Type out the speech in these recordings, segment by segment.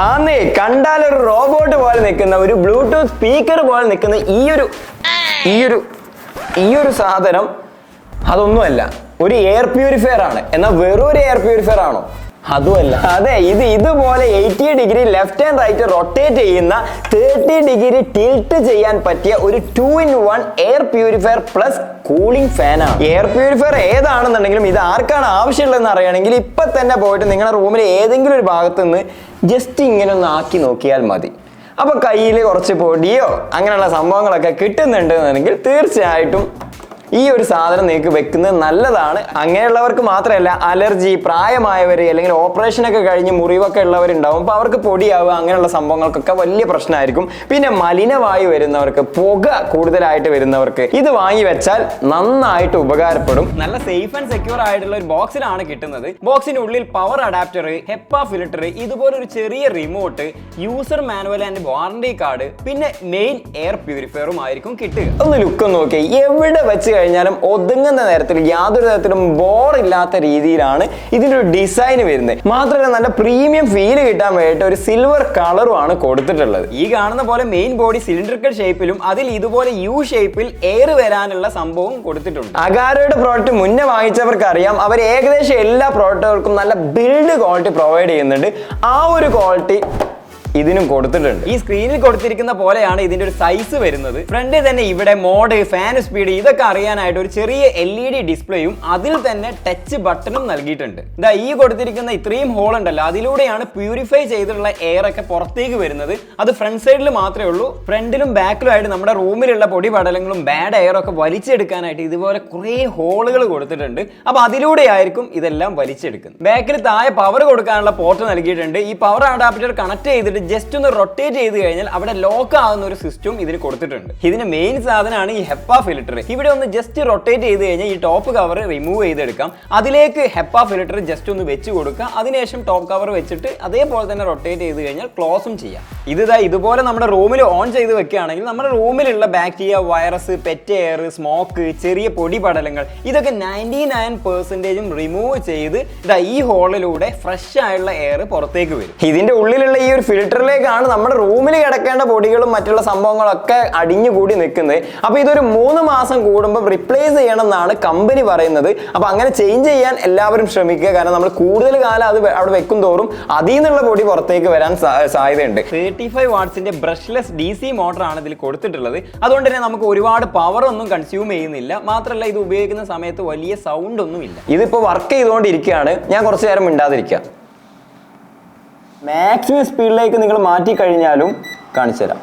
ആന്നേ കണ്ടാൽ ഒരു റോബോട്ട് പോലെ നിൽക്കുന്ന ഒരു ബ്ലൂടൂത്ത് സ്പീക്കർ പോലെ നിൽക്കുന്ന ഈ ഒരു സാധനം അതൊന്നുമല്ല, ഒരു എയർ പ്യൂരിഫയർ ആണ്. എന്നാൽ വെറും ഒരു എയർ പ്യൂരിഫയർ ആണോ? അതുമല്ല. അതെ, ഇതുപോലെ 80 degree left and right rotate ചെയ്യുന്ന 30 ഡിഗ്രി ടിൽറ്റ് ചെയ്യാൻ പറ്റിയ ഒരു 2-in-1 air purifier plus cooling ഫാനാണ്. എയർ പ്യൂരിഫയർ ഏതാണെന്നുണ്ടെങ്കിലും ഇത് ആർക്കാണ് ആവശ്യമുള്ളതെന്ന് അറിയണമെങ്കിൽ ഇപ്പൊ തന്നെ പോയിട്ട് നിങ്ങളുടെ റൂമിൽ ഏതെങ്കിലും ഒരു ഭാഗത്ത് നിന്ന് ജസ്റ്റ് ഇങ്ങനെ ഒന്ന് ആക്കി നോക്കിയാൽ മതി. അപ്പൊ കയ്യിൽ കുറച്ച് പൊടിയോ അങ്ങനെയുള്ള സംഭവങ്ങളൊക്കെ കിട്ടുന്നുണ്ടെന്നുണ്ടെങ്കിൽ തീർച്ചയായിട്ടും ഈ ഒരു സാധനം നിങ്ങൾക്ക് വെക്കുന്നത് നല്ലതാണ്. അങ്ങനെയുള്ളവർക്ക് മാത്രമല്ല, അലർജി, പ്രായമായവർ അല്ലെങ്കിൽ ഓപ്പറേഷനൊക്കെ കഴിഞ്ഞ് മുറിവൊക്കെ ഉള്ളവരുണ്ടാവും. അപ്പോൾ അവർക്ക് പൊടിയാവുക അങ്ങനെയുള്ള സംഭവങ്ങൾക്കൊക്കെ വലിയ പ്രശ്നമായിരിക്കും. പിന്നെ മലിനവായു വരുന്നവർക്ക്, പുക കൂടുതലായിട്ട് വരുന്നവർക്ക് ഇത് വാങ്ങി വെച്ചാൽ നന്നായിട്ട് ഉപകാരപ്പെടും. നല്ല സേഫ് ആൻഡ് സെക്യൂർ ആയിട്ടുള്ള ഒരു ബോക്സിലാണ് കിട്ടുന്നത്. ബോക്സിനുള്ളിൽ പവർ അഡാപ്റ്റർ, ഹെപ്പ ഫിൽറ്റർ, ഇതുപോലൊരു ചെറിയ remote, user manual and warranty card, പിന്നെ മെയിൻ എയർ പ്യൂരിഫയറും ആയിരിക്കും കിട്ടുക. ഒന്ന് ലുക്ക് നോക്കി, എവിടെ വെച്ച് കഴിഞ്ഞാലും ഒതുങ്ങുന്ന നേരത്തിൽ യാതൊരു തരത്തിലും ബോറില്ലാത്ത രീതിയിലാണ് ഇതിന്റെ ഒരു ഡിസൈൻ വരുന്നത്. മാത്രമല്ല നല്ല പ്രീമിയം ഫീൽ കിട്ടാൻ വേണ്ടിയിട്ട് ഒരു സിൽവർ കളറും ആണ് കൊടുത്തിട്ടുള്ളത്. ഈ കാണുന്ന പോലെ മെയിൻ ബോഡി സിലിണ്ടറിക്കൽ ഷേപ്പിലും അതിൽ ഇതുപോലെ യു ഷേപ്പിൽ എയർ വരാനുള്ള സംഭവം കൊടുത്തിട്ടുണ്ട്. അഗാരോയുടെ പ്രോഡക്റ്റ് മുന്നേ വാങ്ങിച്ചവർക്ക് അറിയാം, അവർ ഏകദേശം എല്ലാ പ്രോഡക്റ്റുകൾക്കും നല്ല ബിൽഡ് ക്വാളിറ്റി പ്രൊവൈഡ് ചെയ്യുന്നുണ്ട്. ആ ഒരു ക്വാളിറ്റി ഇതിനും കൊടുത്തിട്ടുണ്ട്. ഈ സ്ക്രീനിൽ കൊടുത്തിരിക്കുന്ന പോലെയാണ് ഇതിന്റെ ഒരു സൈസ് വരുന്നത്. ഫ്രണ്ടിൽ തന്നെ ഇവിടെ മോഡ്, ഫാൻ സ്പീഡ് ഇതൊക്കെ അറിയാനായിട്ട് ഒരു ചെറിയ LED ഡിസ്പ്ലേയും അതിൽ തന്നെ ടച്ച് ബട്ടണും നൽകിയിട്ടുണ്ട്. ഇതാ ഈ കൊടുത്തിരിക്കുന്ന ഇത്രയും ഹോൾ ഉണ്ടല്ലോ, അതിലൂടെയാണ് പ്യൂരിഫൈ ചെയ്തിട്ടുള്ള എയർ ഒക്കെ പുറത്തേക്ക് വരുന്നത്. അത് ഫ്രണ്ട് സൈഡിൽ മാത്രമേ ഉള്ളൂ. ഫ്രണ്ടിലും ബാക്കിലും ആയിട്ട് നമ്മുടെ റൂമിലുള്ള പൊടി പടലങ്ങളും ബാഡ് എയർ ഒക്കെ വലിച്ചെടുക്കാനായിട്ട് ഇതുപോലെ കുറെ ഹോളുകൾ കൊടുത്തിട്ടുണ്ട്. അപ്പൊ അതിലൂടെ ആയിരിക്കും ഇതെല്ലാം വലിച്ചെടുക്കുന്നത്. ബാക്കിൽ താഴെ പവർ കൊടുക്കാനുള്ള പോർട്ട് നൽകിയിട്ടുണ്ട്. ഈ പവർ അഡാപ്റ്റർ കണക്ട് ചെയ്തിട്ട് ജസ്റ്റ് ഒന്ന് റൊട്ടേറ്റ് ചെയ്ത് കഴിഞ്ഞാൽ അവിടെ ലോക്ക് ആവുന്ന ഒരു സിസ്റ്റം ഇതിന് കൊടുത്തിട്ടുണ്ട്. ഇതിന്റെ മെയിൻ സാധനമാണ് ഈ ഹെപ്പ ഫിൽറ്റർ. ഇവിടെ ഒന്ന് ജസ്റ്റ് റൊട്ടേറ്റ് ചെയ്ത് കഴിഞ്ഞാൽ ഈ ടോപ്പ് കവർ റിമൂവ് ചെയ്തെടുക്കാം. അതിലേക്ക് ഹെപ്പ ഫിൽറ്റർ ജസ്റ്റ് ഒന്ന് വെച്ച് കൊടുക്കുക. അതിനുശേഷം ടോപ്പ് കവർ വെച്ചിട്ട് അതേപോലെ തന്നെ റൊട്ടേറ്റ് ചെയ്ത് കഴിഞ്ഞാൽ ക്ലോസും ചെയ്യാം. ഇതുപോലെ നമ്മുടെ റൂമിൽ ഓൺ ചെയ്ത് വെക്കുകയാണെങ്കിൽ നമ്മുടെ റൂമിലുള്ള bacteria, virus, pet hair, smoke, ചെറിയ പൊടി പടലങ്ങൾ ഇതൊക്കെ 99% റിമൂവ് ചെയ്ത് ഈ ഹോളിലൂടെ ഫ്രഷ് ആയുള്ള എയർ പുറത്തേക്ക് വരും. ഇതിന്റെ ഉള്ളിലുള്ള ഈ ഒരു ഫിൽറ്ററിലേക്കാണ് നമ്മുടെ റൂമിൽ കിടക്കേണ്ട പൊടികളും മറ്റുള്ള സംഭവങ്ങളൊക്കെ അടിഞ്ഞുകൂടി നിൽക്കുന്നത്. അപ്പൊ ഇതൊരു 3 മാസം കൂടുമ്പോൾ റിപ്ലേസ് ചെയ്യണം എന്നാണ് കമ്പനി പറയുന്നത്. അപ്പൊ അങ്ങനെ ചേഞ്ച് ചെയ്യാൻ എല്ലാവരും ശ്രമിക്കുക. കാരണം നമ്മൾ കൂടുതൽ കാലം അത് അവിടെ വെക്കും തോറും അതിൽ നിന്നുള്ള പൊടി പുറത്തേക്ക് വരാൻ സാധ്യതയുണ്ട്. 35 വാട്ട്സിന്റെ ബ്രഷ്ലെസ് DC മോട്ടറാണ് ഇതിൽ കൊടുത്തിട്ടുള്ളത്. അതുകൊണ്ട് തന്നെ നമുക്ക് ഒരുപാട് പവർ ഒന്നും കൺസ്യൂം ചെയ്യുന്നില്ല. മാത്രമല്ല ഇത് ഉപയോഗിക്കുന്ന സമയത്ത് വലിയ സൗണ്ട് ഒന്നും ഇല്ല. ഇതിപ്പോ വർക്ക് ചെയ്തുകൊണ്ടിരിക്കുകയാണ്. ഞാൻ കുറച്ചു നേരം മിണ്ടാതിരിക്കാം. മാക്സിമം സ്പീഡിലേക്ക് നിങ്ങൾ മാറ്റി കഴിഞ്ഞാലും കാണിച്ചു തരാം.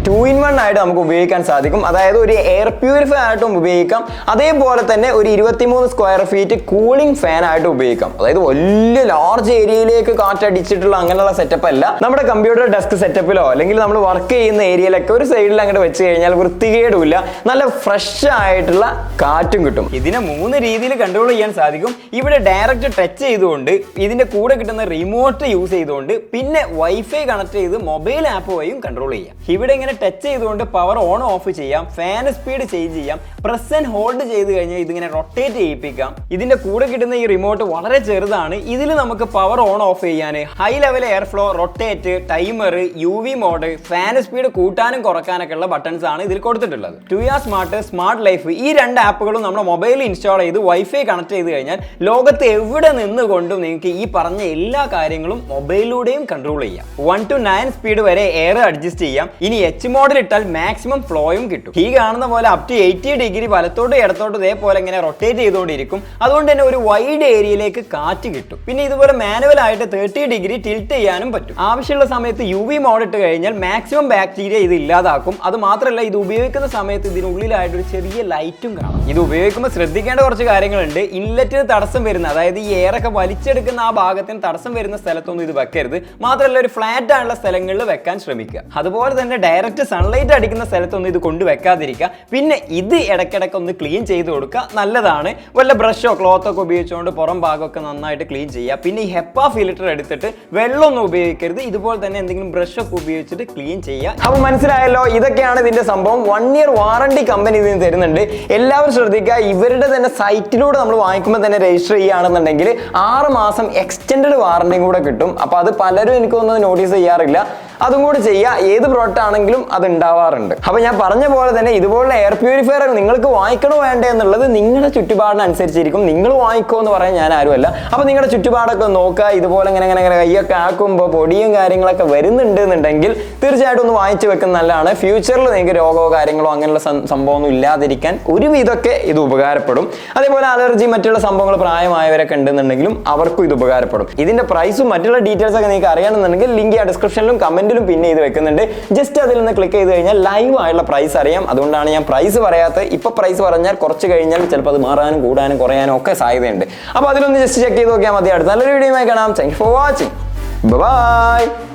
2-in-1 ആയിട്ട് നമുക്ക് ഉപയോഗിക്കാൻ സാധിക്കും. അതായത് ഒരു എയർ പ്യൂരിഫയർ ആയിട്ടും ഉപയോഗിക്കാം, അതേപോലെ തന്നെ ഒരു 23 സ്ക്വയർ ഫീറ്റ് കൂളിംഗ് ഫാൻ ആയിട്ട് ഉപയോഗിക്കാം. അതായത് വലിയ ലാർജ് ഏരിയയിലേക്ക് കാറ്റടിച്ചിട്ടുള്ള അങ്ങനെയുള്ള സെറ്റപ്പ് അല്ല. നമ്മുടെ കമ്പ്യൂട്ടർ ഡെസ്ക് സെറ്റപ്പിലോ അല്ലെങ്കിൽ നമ്മൾ വർക്ക് ചെയ്യുന്ന ഏരിയയിലൊക്കെ ഒരു സൈഡിൽ അങ്ങോട്ട് വെച്ച് കഴിഞ്ഞാൽ വൃത്തികേടുമില്ല, നല്ല ഫ്രഷ് ആയിട്ടുള്ള കാറ്റും കിട്ടും. ഇതിനെ 3 രീതിയിൽ കൺട്രോൾ ചെയ്യാൻ സാധിക്കും. ഇവിടെ ഡയറക്റ്റ് ടച്ച് ചെയ്തുകൊണ്ട്, ഇതിന്റെ കൂടെ കിട്ടുന്ന റിമോട്ട് യൂസ് ചെയ്തുകൊണ്ട്, പിന്നെ വൈഫൈ കണക്ട് ചെയ്ത് മൊബൈൽ ആപ്പ് വഴിയും കൺട്രോൾ ചെയ്യാം. ഇവിടെ ഇങ്ങനെ ടച്ച് ചെയ്തുകൊണ്ട് പവർ ഓൺ ഓഫ് ചെയ്യാം, ഫാൻ സ്പീഡ് ചേഞ്ച് ചെയ്യാം, പ്രസ് ആൻഡ് ഹോൾഡ് ചെയ്ത് കഴിഞ്ഞാൽ ഇതിങ്ങനെ റൊട്ടേറ്റ് ചെയ്യിപ്പിക്കാം. ഇതിന്റെ കൂടെ കിട്ടുന്ന ഈ റിമോട്ട് വളരെ ചെറുതാണ്. ഇതിൽ നമുക്ക് പവർ ഓൺ ഓഫ് ചെയ്യാൻ, high level air flow, rotate, timer, UV mode, fan speed കൂട്ടാനും കുറക്കാനൊക്കെ ഉള്ള ബട്ടൺസ് ആണ് ഇതിൽ കൊടുത്തിട്ടുള്ളത്. 2R സ്മാർട്ട്, സ്മാർട്ട് ലൈഫ് ഈ 2 ആപ്പുകളും നമ്മുടെ മൊബൈലിൽ ഇൻസ്റ്റാൾ ചെയ്ത് വൈഫൈ കണക്ട് ചെയ്ത് കഴിഞ്ഞാൽ ലോകത്ത് എവിടെ നിന്നുകൊണ്ടും നിങ്ങൾക്ക് ഈ പറഞ്ഞ എല്ലാ കാര്യങ്ങളും മൊബൈലിലൂടെയും കൺട്രോൾ ചെയ്യാം. 1 to 9 സ്പീഡ് വരെ എയർ അഡ്ജസ്റ്റ് ചെയ്യാം. ഇനി H മോഡിൽ ഇട്ടാൽ മാക്സിമം ഫ്ലോയും കിട്ടും. ഈ കാണുന്ന പോലെ അപ് ടു 80 ഡിഗ്രി വലത്തോട്ട് ഇടത്തോട്ട് ഇതേപോലെ ഇങ്ങനെ റൊട്ടേറ്റ് ചെയ്തുകൊണ്ടിരിക്കും. അതുകൊണ്ട് തന്നെ ഒരു വൈഡ് ഏരിയയിലേക്ക് കാറ്റ് കിട്ടും. പിന്നെ ഇതുപോലെ മാനുവൽ ആയിട്ട് 30 ഡിഗ്രി ടിൽറ്റ് ചെയ്യാനും പറ്റും. ആവശ്യമുള്ള സമയത്ത് UV മോഡ് ഇട്ട് കഴിഞ്ഞാൽ മാക്സിമം ബാക്ടീരിയ ഇത് ഇല്ലാതാക്കും. അത് മാത്രമല്ല ഇത് ഉപയോഗിക്കുന്ന സമയത്ത് ഇതിനുള്ളിലായിട്ട് ഒരു ചെറിയ ലൈറ്റും കാണാം. ഇത് ഉപയോഗിക്കുമ്പോൾ ശ്രദ്ധിക്കേണ്ട കുറച്ച് കാര്യങ്ങളുണ്ട്. ഇൻലെറ്റിന് തടസ്സം വരുന്ന, അതായത് ഈ എയർ ഒക്കെ വലിച്ചെടുക്കുന്ന ആ ഭാഗത്തിന് തടസ്സം വരുന്ന സ്ഥലത്തൊന്നും ഇത് വെക്കരുത്. മാത്രമല്ല ഒരു ഫ്ലാറ്റ് ആയുള്ള സ്ഥലങ്ങളിൽ വെക്കാൻ ശ്രമിക്കുക. അതുപോലെ തന്നെ ഡയറക്റ്റ് ഡയറക്റ്റ് സൺലൈറ്റ് അടിക്കുന്ന സ്ഥലത്തൊന്നും ഇത് കൊണ്ടുവെക്കാതിരിക്കുക. പിന്നെ ഇത് ഇടയ്ക്കിടയ്ക്ക് ഒന്ന് ക്ലീൻ ചെയ്ത് കൊടുക്കുക, നല്ലതാണ്. വല്ല ബ്രഷോ ക്ലോത്തോ ഒക്കെ ഉപയോഗിച്ചുകൊണ്ട് പുറം ഭാഗമൊക്കെ നന്നായിട്ട് ക്ലീൻ ചെയ്യുക. പിന്നെ ഈ ഹെപ്പ ഫിൽറ്റർ എടുത്തിട്ട് വെള്ളമൊന്നും ഉപയോഗിക്കരുത്, ഇതുപോലെ തന്നെ എന്തെങ്കിലും ബ്രഷ് ഒക്കെ ഉപയോഗിച്ചിട്ട് ക്ലീൻ ചെയ്യുക. അപ്പോൾ മനസ്സിലായല്ലോ, ഇതൊക്കെയാണ് ഇതിന്റെ സംഭവം. 1 year വാറണ്ടി കമ്പനി ഇതിന് തരുന്നുണ്ട്. എല്ലാവരും ശ്രദ്ധിക്കുക, ഇവരുടെ തന്നെ സൈറ്റിലൂടെ നമ്മൾ വാങ്ങിക്കുമ്പോൾ തന്നെ രജിസ്റ്റർ ചെയ്യുകയാണെന്നുണ്ടെങ്കിൽ 6 മാസം എക്സ്റ്റൻഡഡ് വാറണ്ടിയും കൂടെ കിട്ടും. അപ്പോൾ അത് പലരും എനിക്കൊന്നും നോട്ടീസ് ചെയ്യാറില്ല, അതും കൂടി ചെയ്യുക. ഏത് പ്രോഡക്റ്റ് ആണെങ്കിലും അത് ഉണ്ടാവാറുണ്ട്. അപ്പോൾ ഞാൻ പറഞ്ഞ പോലെ തന്നെ ഇതുപോലുള്ള എയർ പ്യൂരിഫയർ നിങ്ങൾക്ക് വാങ്ങിക്കണോ വേണ്ടേ എന്നുള്ളത് നിങ്ങളുടെ ചുറ്റുപാടിനനുസരിച്ചിരിക്കും. നിങ്ങൾ വാങ്ങിക്കോ എന്ന് പറയാൻ ഞാൻ ആരുമല്ല. അപ്പോൾ നിങ്ങളുടെ ചുറ്റുപാടൊക്കെ നോക്കുക. ഇതുപോലെ ഇങ്ങനെ കൈയൊക്കെ ആക്കുമ്പോൾ പൊടിയും കാര്യങ്ങളൊക്കെ വരുന്നുണ്ട് എന്നുണ്ടെങ്കിൽ തീർച്ചയായിട്ടും ഒന്ന് വാങ്ങിച്ചു വെക്കുന്നത് നല്ലതാണ്. ഫ്യൂച്ചറിൽ നിങ്ങൾക്ക് രോഗമോ കാര്യങ്ങളോ അങ്ങനെയുള്ള സംഭവമൊന്നും ഇല്ലാതിരിക്കാൻ ഒരുവിധമൊക്കെ ഇത് ഉപകാരപ്പെടും. അതേപോലെ അലർജി മറ്റുള്ള സംഭവങ്ങൾ പ്രായമായവരൊക്കെ ഉണ്ടെന്നുണ്ടെങ്കിലും അവർക്കും ഇത് ഉപകാരപ്പെടും. ഇതിന്റെ പ്രൈസും മറ്റുള്ള ഡീറ്റെയിൽസ് ഒക്കെ നിങ്ങൾക്ക് അറിയണമെന്നുണ്ടെങ്കിൽ ലിങ്ക് ഡിസ്ക്രിപ്ഷനിലും കമന്റിലും പിന്നെ ഇത് വെക്കുന്നുണ്ട്. ജസ്റ്റ് അതിൽ നിന്ന് ക്ലിക്ക് ചെയ്ത് കഴിഞ്ഞാൽ ലൈവ് ആയുള്ള പ്രൈസ് അറിയാം. അതുകൊണ്ടാണ് ഞാൻ പ്രൈസ് പറയാത്തത്. ഇപ്പൊ പ്രൈസ് പറഞ്ഞാൽ കുറച്ച് കഴിഞ്ഞാൽ ചിലപ്പോൾ അത് മാറാനും കൂടാനും കുറയാനും ഒക്കെ സാധ്യതയുണ്ട്. അപ്പോൾ അതിലൊന്ന് ജസ്റ്റ് ചെക്ക് ചെയ്ത് നോക്കിയാൽ മതി. അടുത്ത നല്ലൊരു വീഡിയോ കാണാം. Thank you for watching. By.